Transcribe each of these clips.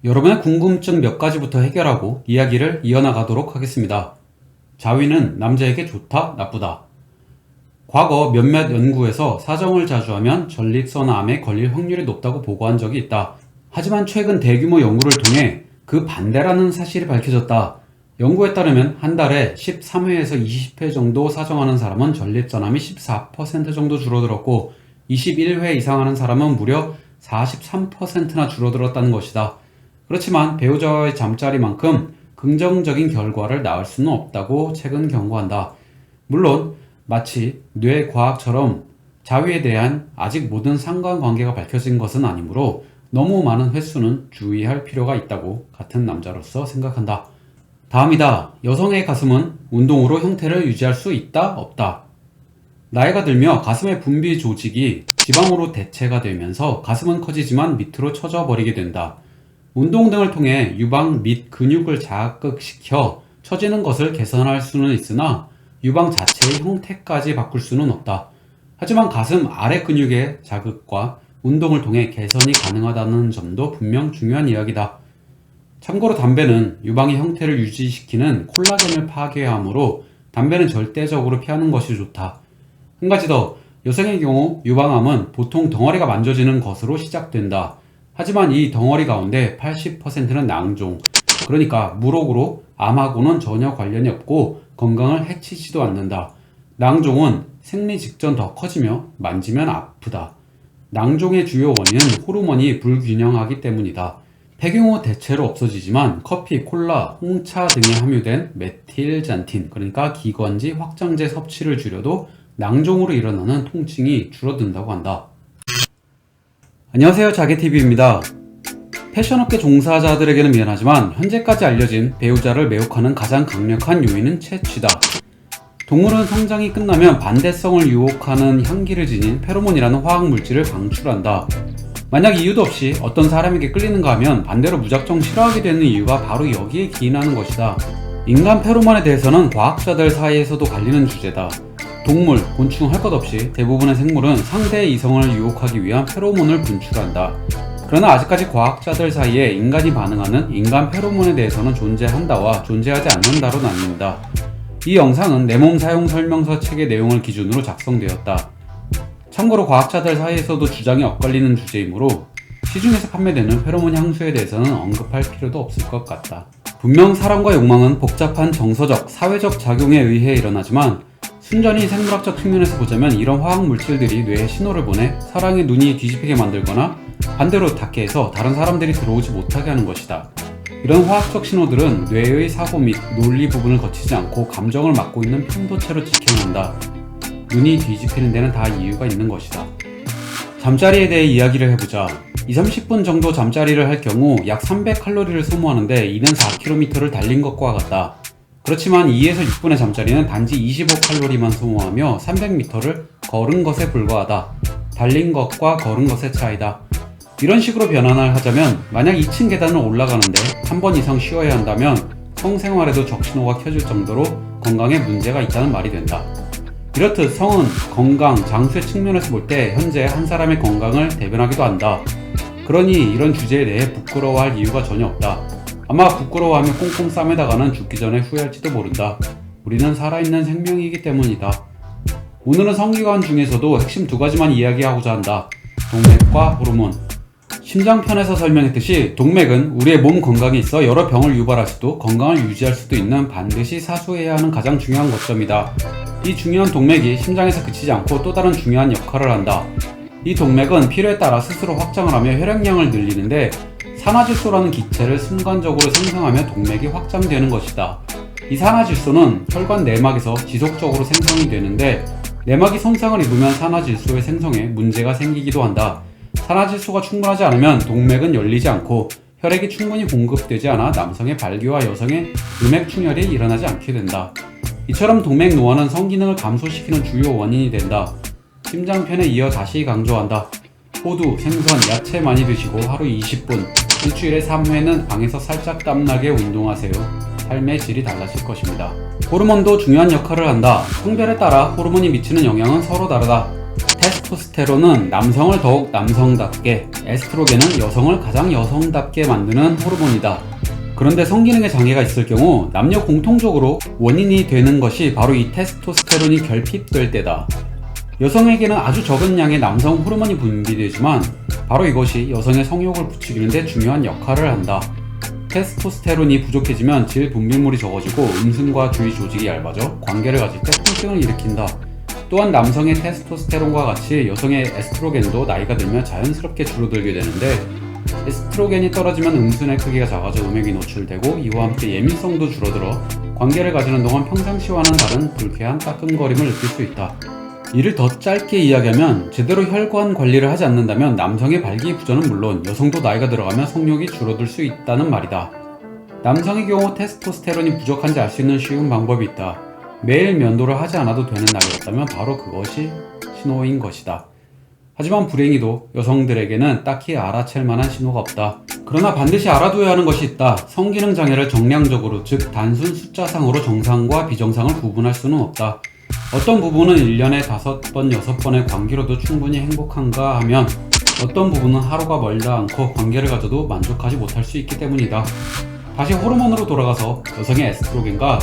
여러분의 궁금증 몇 가지부터 해결하고 이야기를 이어나가도록 하겠습니다. 자위는 남자에게 좋다, 나쁘다. 과거 몇몇 연구에서 사정을 자주 하면 전립선암에 걸릴 확률이 높다고 보고한 적이 있다. 하지만 최근 대규모 연구를 통해 그 반대라는 사실이 밝혀졌다. 연구에 따르면 한 달에 13회에서 20회 정도 사정하는 사람은 전립선암이 14% 정도 줄어들었고 21회 이상 하는 사람은 무려 43%나 줄어들었다는 것이다. 그렇지만 배우자와의 잠자리만큼 긍정적인 결과를 낳을 수는 없다고 책은 경고한다. 물론 마치 뇌과학처럼 자위에 대한 아직 모든 상관관계가 밝혀진 것은 아니므로 너무 많은 횟수는 주의할 필요가 있다고 같은 남자로서 생각한다. 다음이다. 여성의 가슴은 운동으로 형태를 유지할 수 있다, 없다. 나이가 들며 가슴의 분비 조직이 지방으로 대체가 되면서 가슴은 커지지만 밑으로 처져 버리게 된다. 운동 등을 통해 유방 및 근육을 자극시켜 처지는 것을 개선할 수는 있으나 유방 자체의 형태까지 바꿀 수는 없다. 하지만 가슴 아래 근육의 자극과 운동을 통해 개선이 가능하다는 점도 분명 중요한 이야기다. 참고로 담배는 유방의 형태를 유지시키는 콜라겐을 파괴하므로 담배는 절대적으로 피하는 것이 좋다. 한 가지 더, 여성의 경우 유방암은 보통 덩어리가 만져지는 것으로 시작된다. 하지만 이 덩어리 가운데 80%는 낭종, 그러니까 무록으로 암하고는 전혀 관련이 없고 건강을 해치지도 않는다. 낭종은 생리 직전 더 커지며 만지면 아프다. 낭종의 주요 원인은 호르몬이 불균형하기 때문이다. 폐경 후 대체로 없어지지만 커피, 콜라, 홍차 등에 함유된 메틸잔틴, 그러니까 기관지 확장제 섭취를 줄여도 낭종으로 일어나는 통증이 줄어든다고 한다. 안녕하세요, 자개TV입니다. 패션업계 종사자들에게는 미안하지만 현재까지 알려진 배우자를 매혹하는 가장 강력한 요인은 채취다. 동물은 성장이 끝나면 반대성을 유혹하는 향기를 지닌 페로몬이라는 화학물질을 방출한다. 만약 이유도 없이 어떤 사람에게 끌리는가 하면 반대로 무작정 싫어하게 되는 이유가 바로 여기에 기인하는 것이다. 인간 페로몬에 대해서는 과학자들 사이에서도 갈리는 주제다. 동물, 곤충 할 것 없이 대부분의 생물은 상대의 이성을 유혹하기 위한 페로몬을 분출한다. 그러나 아직까지 과학자들 사이에 인간이 반응하는 인간 페로몬에 대해서는 존재한다와 존재하지 않는다로 나뉩니다. 이 영상은 내 몸 사용 설명서 책의 내용을 기준으로 작성되었다. 참고로 과학자들 사이에서도 주장이 엇갈리는 주제이므로 시중에서 판매되는 페로몬 향수에 대해서는 언급할 필요도 없을 것 같다. 분명 사랑과 욕망은 복잡한 정서적, 사회적 작용에 의해 일어나지만 순전히 생물학적 측면에서 보자면 이런 화학물질들이 뇌에 신호를 보내 사랑의 눈이 뒤집히게 만들거나 반대로 닿게 해서 다른 사람들이 들어오지 못하게 하는 것이다. 이런 화학적 신호들은 뇌의 사고 및 논리 부분을 거치지 않고 감정을 맡고 있는 편도체로 지켜낸다. 눈이 뒤집히는 데는 다 이유가 있는 것이다. 잠자리에 대해 이야기를 해보자. 20-30분 정도 잠자리를 할 경우 약 300칼로리를 소모하는데 이는 4km를 달린 것과 같다. 그렇지만 2에서 6분의 잠자리는 단지 25칼로리만 소모하며 300m를 걸은 것에 불과하다. 달린 것과 걸은 것의 차이다. 이런 식으로 변환을 하자면 만약 2층 계단을 올라가는데 한 번 이상 쉬어야 한다면 성생활에도 적신호가 켜질 정도로 건강에 문제가 있다는 말이 된다. 이렇듯 성은 건강, 장수의 측면에서 볼 때 현재 한 사람의 건강을 대변하기도 한다. 그러니 이런 주제에 대해 부끄러워할 이유가 전혀 없다. 아마 부끄러워하며 꽁꽁 싸매다가는 죽기 전에 후회할지도 모른다. 우리는 살아있는 생명이기 때문이다. 오늘은 성기관 중에서도 핵심 2가지만 이야기하고자 한다. 동맥과 호르몬. 심장편에서 설명했듯이 동맥은 우리의 몸 건강에 있어 여러 병을 유발할 수도 건강을 유지할 수도 있는 반드시 사수해야 하는 가장 중요한 거점이다. 이 중요한 동맥이 심장에서 그치지 않고 또 다른 중요한 역할을 한다. 이 동맥은 필요에 따라 스스로 확장을 하며 혈액량을 늘리는데 산화질소라는 기체를 순간적으로 생성하며 동맥이 확장되는 것이다. 이 산화질소는 혈관 내막에서 지속적으로 생성이 되는데 내막이 손상을 입으면 산화질소의 생성에 문제가 생기기도 한다. 산화질소가 충분하지 않으면 동맥은 열리지 않고 혈액이 충분히 공급되지 않아 남성의 발기와 여성의 음액충혈이 일어나지 않게 된다. 이처럼 동맥 노화는 성기능을 감소시키는 주요 원인이 된다. 심장편에 이어 다시 강조한다. 호두, 생선, 야채 많이 드시고 하루 20분, 일주일에 3회는 방에서 살짝 땀나게 운동하세요. 삶의 질이 달라질 것입니다. 호르몬도 중요한 역할을 한다. 성별에 따라 호르몬이 미치는 영향은 서로 다르다. 테스토스테론은 남성을 더욱 남성답게, 에스트로겐은 여성을 가장 여성답게 만드는 호르몬이다. 그런데 성기능에 장애가 있을 경우 남녀 공통적으로 원인이 되는 것이 바로 이 테스토스테론이 결핍될 때다. 여성에게는 아주 적은 양의 남성 호르몬이 분비되지만 바로 이것이 여성의 성욕을 부추기는 데 중요한 역할을 한다. 테스토스테론이 부족해지면 질 분비물이 적어지고 음순과 주위 조직이 얇아져 관계를 가질 때 통증을 일으킨다. 또한 남성의 테스토스테론과 같이 여성의 에스트로겐도 나이가 들면 자연스럽게 줄어들게 되는데, 에스트로겐이 떨어지면 음순의 크기가 작아져 음액이 노출되고 이와 함께 예민성도 줄어들어 관계를 가지는 동안 평상시와는 다른 불쾌한 따끔거림을 느낄 수 있다. 이를 더 짧게 이야기하면 제대로 혈관 관리를 하지 않는다면 남성의 발기부전은 물론 여성도 나이가 들어가면 성욕이 줄어들 수 있다는 말이다. 남성의 경우 테스토스테론이 부족한지 알 수 있는 쉬운 방법이 있다. 매일 면도를 하지 않아도 되는 날이었다면 바로 그것이 신호인 것이다. 하지만 불행히도 여성들에게는 딱히 알아챌 만한 신호가 없다. 그러나 반드시 알아둬야 하는 것이 있다. 성기능 장애를 정량적으로, 즉 단순 숫자상으로 정상과 비정상을 구분할 수는 없다. 어떤 부분은 1년에 5번, 6번의 관계로도 충분히 행복한가 하면 어떤 부분은 하루가 멀다 않고 관계를 가져도 만족하지 못할 수 있기 때문이다. 다시 호르몬으로 돌아가서 여성의 에스트로겐과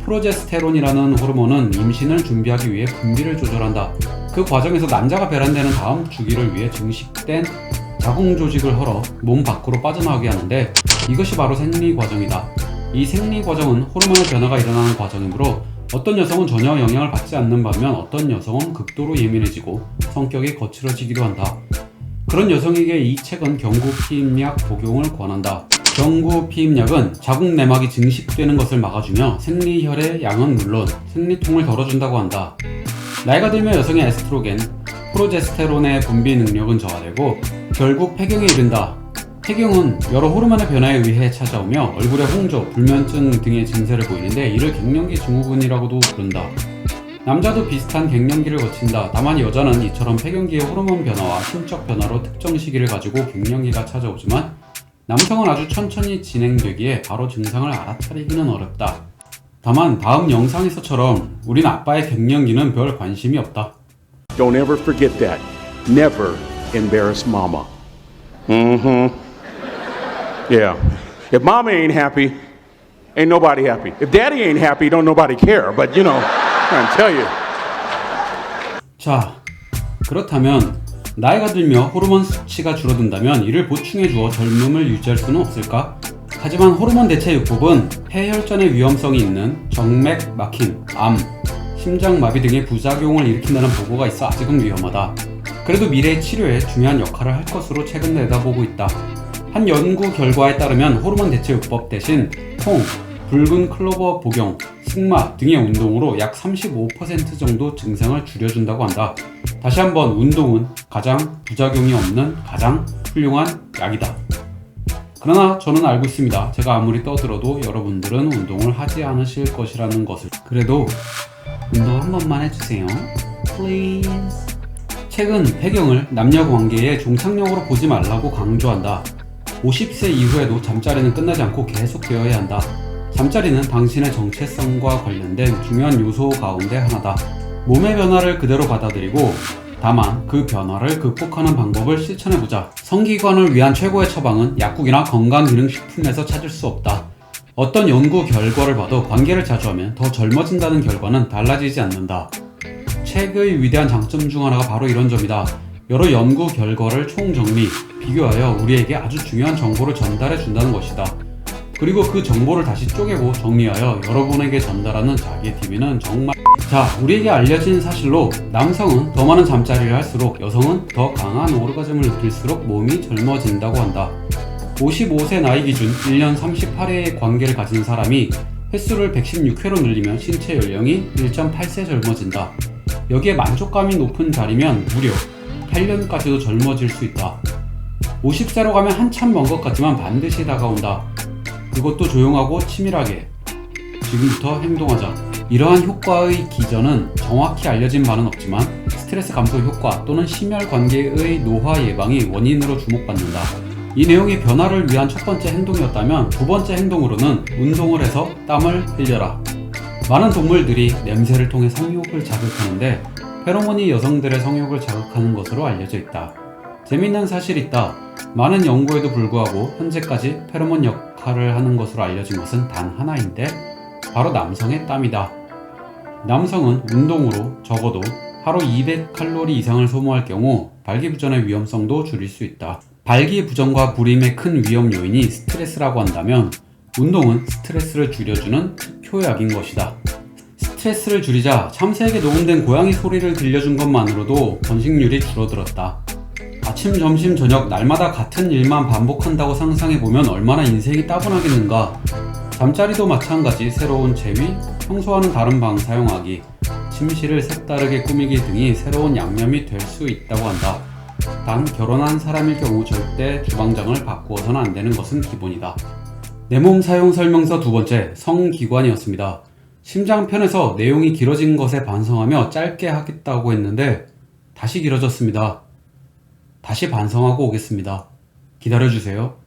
프로제스테론이라는 호르몬은 임신을 준비하기 위해 분비를 조절한다. 그 과정에서 난자가 배란되는 다음 주기를 위해 증식된 자궁 조직을 헐어 몸 밖으로 빠져나오게 하는데, 이것이 바로 생리 과정이다. 이 생리 과정은 호르몬의 변화가 일어나는 과정이므로 어떤 여성은 전혀 영향을 받지 않는 반면 어떤 여성은 극도로 예민해지고 성격이 거칠어지기도 한다. 그런 여성에게 이 책은 경구 피임약 복용을 권한다. 경구 피임약은 자궁 내막이 증식되는 것을 막아주며 생리혈의 양은 물론 생리통을 덜어준다고 한다. 나이가 들면 여성의 에스트로겐, 프로제스테론의 분비 능력은 저하되고 결국 폐경에 이른다. 폐경은 여러 호르몬의 변화에 의해 찾아오며 얼굴에 홍조, 불면증 등의 증세를 보이는데 이를 갱년기 증후군이라고도 부른다. 남자도 비슷한 갱년기를 거친다. 다만 여자는 이처럼 폐경기의 호르몬 변화와 심적 변화로 특정 시기를 가지고 갱년기가 찾아오지만 남성은 아주 천천히 진행되기에 바로 증상을 알아차리기는 어렵다. 다만 다음 영상에서처럼 우린 아빠의 갱년기는 별 관심이 없다. Don't ever forget that. Never embarrass mama. Yeah. If mama ain't happy, ain't nobody happy. If daddy ain't happy, don't nobody care. But you know, I'm trying to tell you. 자, 그렇다면 나이가 들며 호르몬 수치가 줄어든다면 이를 보충해 주어 젊음을 유지할 수는 없을까? 하지만 호르몬 대체 요법은 폐혈전의 위험성이 있는 정맥 막힘, 암, 심장마비 등의 부작용을 일으킨다는 보고가 있어 아직은 위험하다. 그래도 미래의 치료에 중요한 역할을 할 것으로 최근 내다보고 있다. 한 연구 결과에 따르면 호르몬 대체 요법 대신 콩, 붉은 클로버 복용, 승마 등의 운동으로 약 35% 정도 증상을 줄여준다고 한다. 다시 한번 운동은 가장 부작용이 없는 가장 훌륭한 약이다. 그러나 저는 알고 있습니다. 제가 아무리 떠들어도 여러분들은 운동을 하지 않으실 것이라는 것을. 그래도 운동 한 번만 해주세요. Please. 책은 폐경을 남녀 관계의 종착역으로 보지 말라고 강조한다. 50세 이후에도 잠자리는 끝나지 않고 계속되어야 한다. 잠자리는 당신의 정체성과 관련된 중요한 요소 가운데 하나다. 몸의 변화를 그대로 받아들이고 다만 그 변화를 극복하는 방법을 실천해보자. 성기관을 위한 최고의 처방은 약국이나 건강기능식품에서 찾을 수 없다. 어떤 연구 결과를 봐도 관계를 자주 하면 더 젊어진다는 결과는 달라지지 않는다. 책의 위대한 장점 중 하나가 바로 이런 점이다. 여러 연구 결과를 총정리, 비교하여 우리에게 아주 중요한 정보를 전달해 준다는 것이다. 그리고 그 정보를 다시 쪼개고 정리하여 여러분에게 전달하는 자기의 TV는 정말. 자, 우리에게 알려진 사실로 남성은 더 많은 잠자리를 할수록 여성은 더 강한 오르가즘을 느낄수록 몸이 젊어진다고 한다. 55세 나이 기준 1년 38회의 관계를 가진 사람이 횟수를 116회로 늘리면 신체 연령이 1.8세 젊어진다. 여기에 만족감이 높은 자리면 무려 8년까지도 젊어질 수 있다. 50세로 가면 한참 먼 것 같지만 반드시 다가온다. 그것도 조용하고 치밀하게. 지금부터 행동하자. 이러한 효과의 기전은 정확히 알려진 바는 없지만 스트레스 감소 효과 또는 심혈 관계의 노화 예방이 원인으로 주목받는다. 이 내용이 변화를 위한 첫 번째 행동이었다면 두 번째 행동으로는 운동을 해서 땀을 흘려라. 많은 동물들이 냄새를 통해 성욕을 자극하는데 페로몬이 여성들의 성욕을 자극하는 것으로 알려져 있다. 재밌는 사실이 있다. 많은 연구에도 불구하고 현재까지 페로몬 역할을 하는 것으로 알려진 것은 단 하나인데 바로 남성의 땀이다. 남성은 운동으로 적어도 하루 200칼로리 이상을 소모할 경우 발기부전의 위험성도 줄일 수 있다. 발기부전과 불임의 큰 위험 요인이 스트레스라고 한다면 운동은 스트레스를 줄여주는 특효약인 것이다. 스트레스를 줄이자 참새에게 녹음된 고양이 소리를 들려준 것만으로도 번식률이 줄어들었다. 아침, 점심, 저녁 날마다 같은 일만 반복한다고 상상해보면 얼마나 인생이 따분하겠는가. 잠자리도 마찬가지. 새로운 재위, 평소와는 다른 방 사용하기, 침실을 색다르게 꾸미기 등이 새로운 양념이 될 수 있다고 한다. 단 결혼한 사람일 경우 절대 주방장을 바꾸어서는 안 되는 것은 기본이다. 내 몸 사용 설명서 두 번째, 성기관이었습니다. 심장편에서 내용이 길어진 것에 반성하며 짧게 하겠다고 했는데 다시 길어졌습니다. 다시 반성하고 오겠습니다. 기다려주세요.